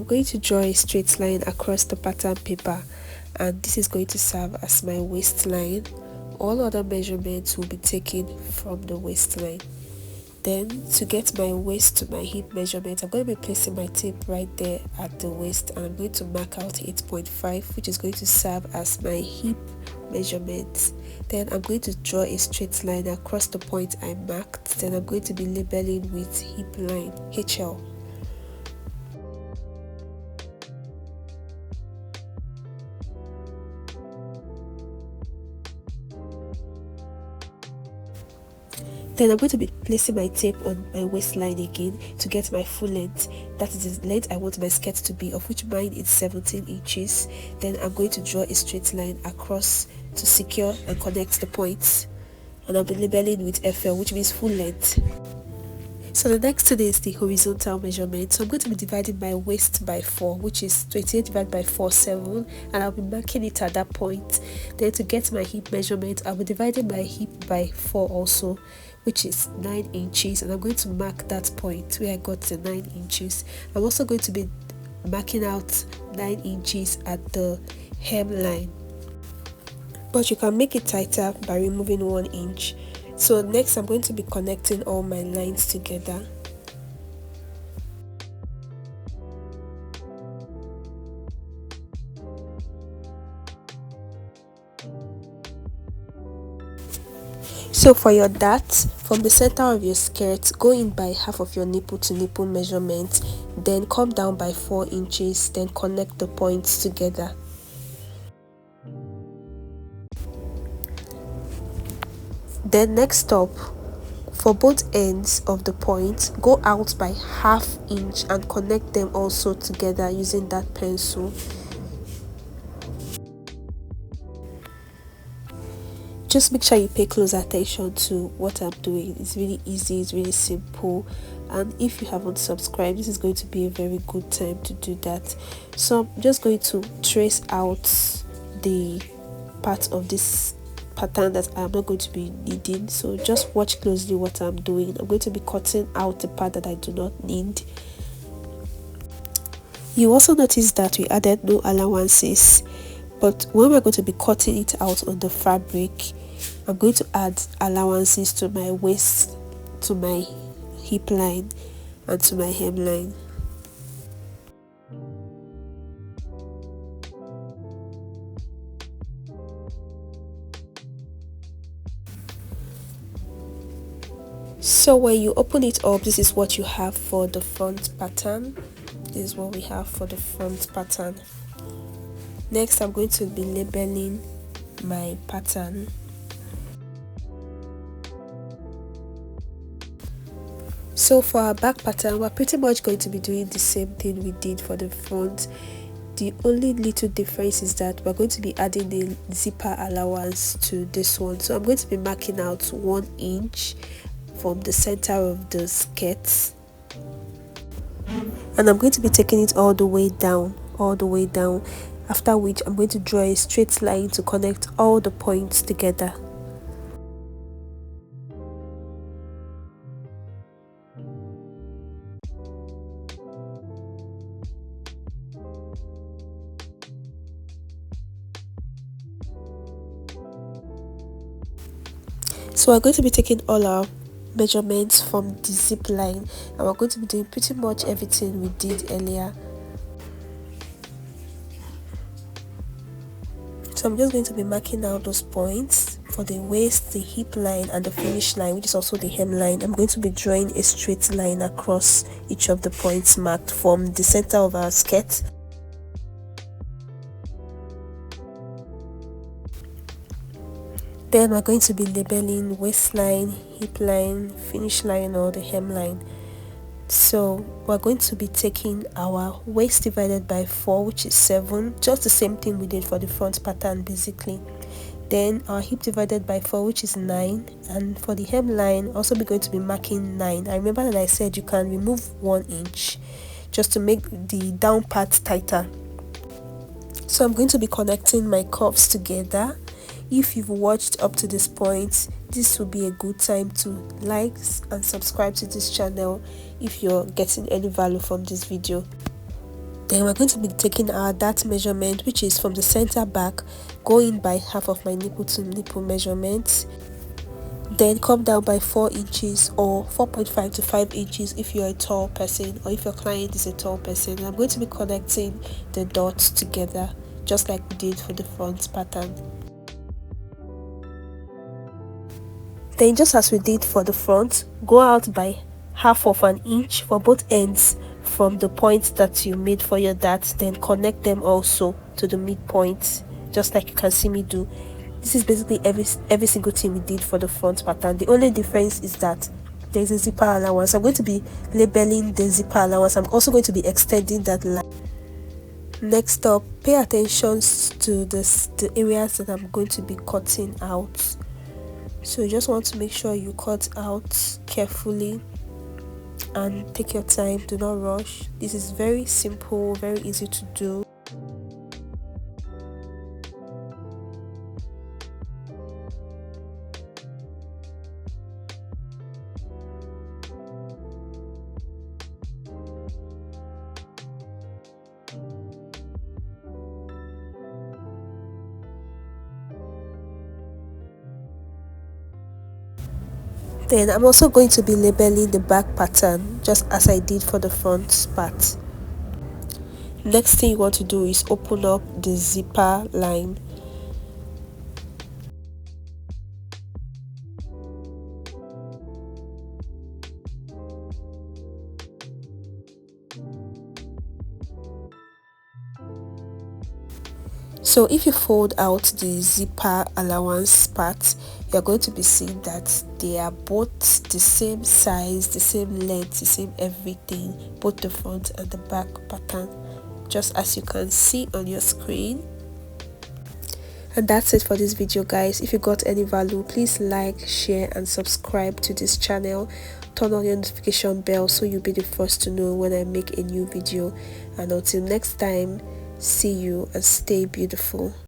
going to draw a straight line across the pattern paper, and this is going to serve as my waistline. All other measurements will be taken from the waistline. Then to get my waist to my hip measurement, I'm going to be placing my tape right there at the waist, and I'm going to mark out 8.5, which is going to serve as my hip measurement. Then I'm going to draw a straight line across the point I marked. Then I'm going to be labeling with hip line HL. Then I'm going to be placing my tape on my waistline again to get my full length. That is the length I want my skirt to be, of which mine is 17 inches. Then I'm going to draw a straight line across to secure and connect the points. And I'll be labeling with FL, which means full length. So the next thing is the horizontal measurement. So I'm going to be dividing my waist by 4, which is 28 divided by 4, 7, and I'll be marking it at that point. Then to get my hip measurement, I'll be dividing my hip by 4 also, which is 9 inches, and I'm going to mark that point where I got the 9 inches. I'm also going to be marking out 9 inches at the hemline, but you can make it tighter by removing 1 inch. So next I'm going to be connecting all my lines together. So for your dart, from the center of your skirt, go in by half of your nipple to nipple measurement, then come down by 4 inches, then connect the points together. Then next up, for both ends of the point, go out by ½ inch and connect them also together using that pencil. Just make sure you pay close attention to what I'm doing. It's really easy, it's really simple, and if you haven't subscribed, this is going to be a very good time to do that. So I'm just going to trace out the part of this pattern that I'm not going to be needing, so just watch closely what I'm doing. I'm going to be cutting out the part that I do not need. You also notice that we added no allowances, but when we're going to be cutting it out on the fabric, I'm going to add allowances to my waist, to my hip line, and to my hemline. So when you open it up, this is what you have for the front pattern. This is what we have for the front pattern. Next, I'm going to be labeling my pattern. So for our back pattern, we're pretty much going to be doing the same thing we did for the front. The only little difference is that we're going to be adding the zipper allowance to this one. So I'm going to be marking out 1 inch from the center of the skirt, and I'm going to be taking it all the way down, after which I'm going to draw a straight line to connect all the points together. So we're going to be taking all our measurements from the zip line, and we're going to be doing pretty much everything we did earlier. So I'm just going to be marking out those points for the waist, the hip line, and the finish line, which is also the hemline. I'm going to be drawing a straight line across each of the points marked from the center of our skirt. Then we're going to be labeling waistline, hip line, finish line, or the hemline. So we're going to be taking our waist divided by 4, which is 7, just the same thing we did for the front pattern basically. Then our hip divided by 4, which is 9, and for the hemline also we're going to be marking 9. I remember that I said you can remove 1 inch just to make the down part tighter. So I'm going to be connecting my curves together. If you've watched up to this point, this will be a good time to like and subscribe to this channel if you're getting any value from this video. Then we're going to be taking our dart measurement, which is from the center back, going by half of my nipple to nipple measurement, then come down by 4 inches or 4.5 to 5 inches if you're a tall person or if your client is a tall person. And I'm going to be connecting the dots together just like we did for the front pattern. Then just as we did for the front, go out by half of an inch for both ends from the point that you made for your dart, then connect them also to the midpoint just like you can see me do. This is basically every single thing we did for the front pattern. The only difference is that there's a zipper allowance. I'm going to be labeling the zipper allowance. I'm also going to be extending that line. Next up, pay attention to the areas that I'm going to be cutting out. So you just want to make sure you cut out carefully and take your time. Do not rush. This is very simple, very easy to do. Then I'm also going to be labeling the back pattern just as I did for the front part. Next thing you want to do is open up the zipper line. So if you fold out the zipper allowance part, you're going to be seeing that they are both the same size, the same length, the same everything, both the front and the back pattern, just as you can see on your screen. And that's it for this video, guys. If you got any value, please like, share and subscribe to this channel. Turn on your notification bell so you'll be the first to know when I make a new video. And until next time, see you and stay beautiful.